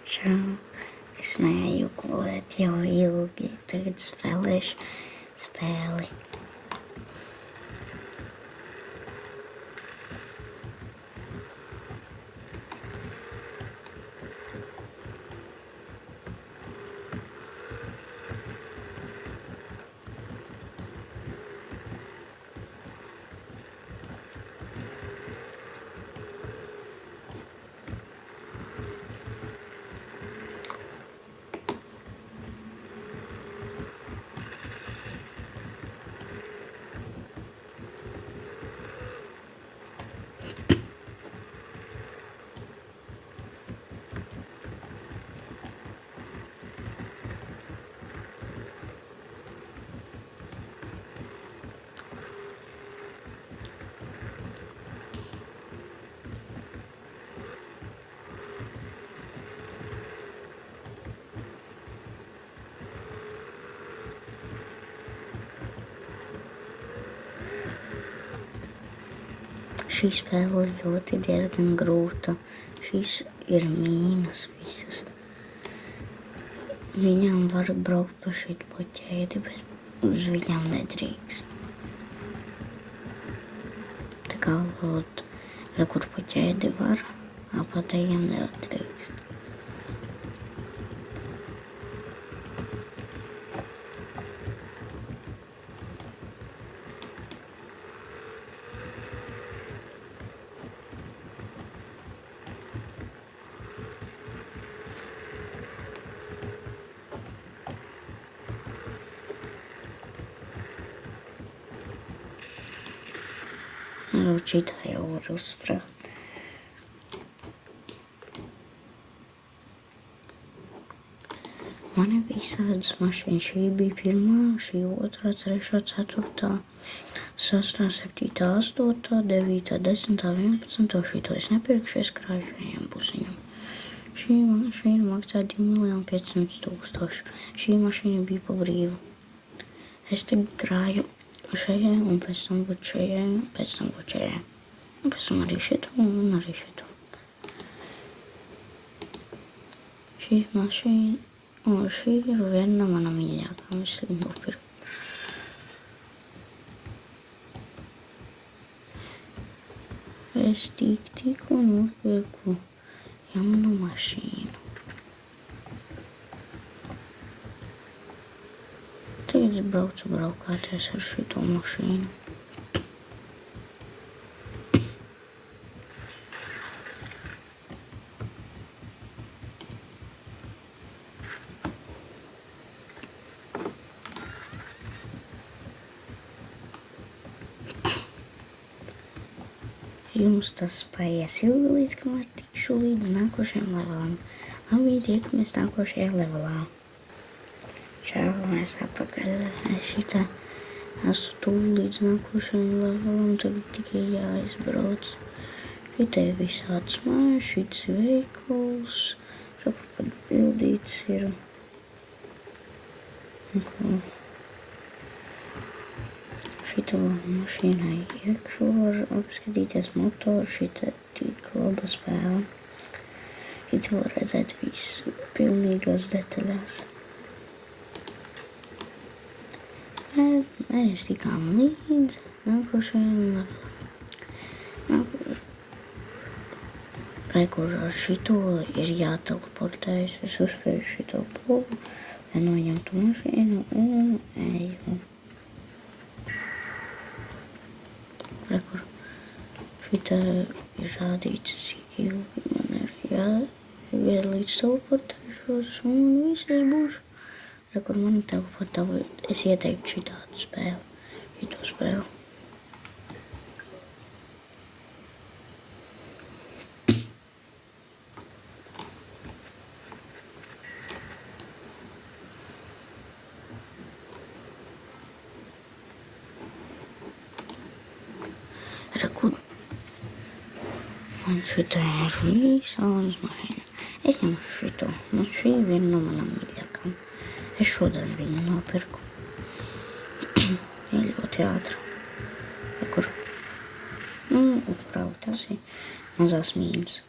Čau. Es neeju gulēt jau ilgi. Tagad spēlēšu spēli. Šī spēle ļoti diezgan grūta. Šīs ir mīnas visas. Viņām var braukt pa šitu pa ķēdi, bet uz viņām nedrīkst. Tā kā vot, kur pa ķēdi var, apatējiem nedrīkst. Šitā jau var uzsprāgt. Man ir visādas mašīnas. Šī bija pirmā, šī otrā, trešā, ceturtā, 6, 7, 8, 9, 10, 11. Šito es nepirkšu, es krāju šajiem busiņam. Šī mašīna maksā 2.500.000. Šī mašīna bija pa brīvu. Es tagad krāju šajai, un pēc tam būtu šajai, pēc tam būtu šajai. Un pēc tam arī šito, un arī šito. Šī mašīna, un šī ir viena no manām mīļākām, es tagad nopirku. Es tikko nopirku jaunu mašīnu. Tagad es braucu braukāties ar šito mašīnu. Jums tas paies ilgi, līdz kamēr tikšu līdz nākošajam levelam. Labi, tiekamies nākošajā levelā. Čau, mēs atpakaļ. Es šitā esmu tuvu līdz nākošajam levelam, tagad tikai jāizbrauc. Šitā ir visāds mājas, šits veikals, saku, pat bildīts ir. Šito mašīnai iekšu var apskatīties motoru, šita tik laba spēle. Šitā var redzēt visu pilnīgās detaļās. Mēs tikām līdz nākošajam levelam. Kur ar šito ir jāteleportējas. Es uzspēju šito pogu, lai noņemtu mašīnu un eju. Kur šitā ir rādīts, cik ilgi man ir jāielīdz teleportēšos un viss es būšu. Kur man teleportā, es ieteiktu šitādu spēli, šito spēli. Kur man šitā ir visādas mašīnas. Es ņemšu šito. Šī ir viena no manām mīļākām. Es šodien viņu nopirku. Ir ļoti ātra. Kur uzbraukt, tas ir mazās mīnas.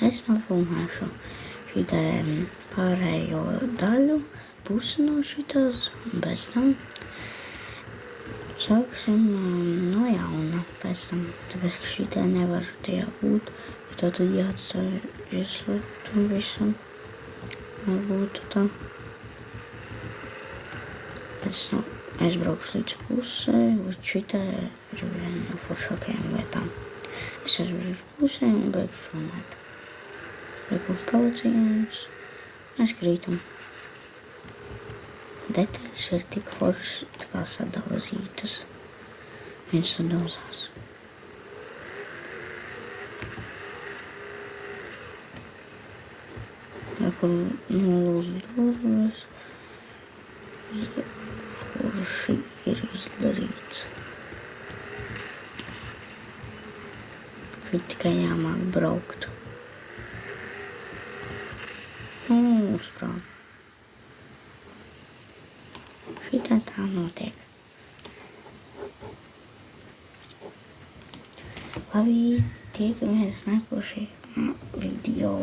Es nofilmēšu šitā pārējo daļu, pusi no šitās, un pēc tam sāksim no jauna pēc tam, tāpēc, ka šitā nevar tie būt, bet tad jāatstāj ieslēgt un visam, lai būtu tā. Pēc tam aizbraukšu līdz pusē, līdz šitā ir viena no foršākajām lietām. Es aizbraukšu līdz pusē un beigšu filmēt. Liku paliciens, mēs krītam. Detaļas ir tik foršas, tā kā sadauzītas. Viņš sadauzās. Liku nolūz durvis. Forši ir izdarīts. Šeit tikai jāmāk braukt. Uzprāt. Šitā tā notiek. Labi, tiekamies nākošajā video.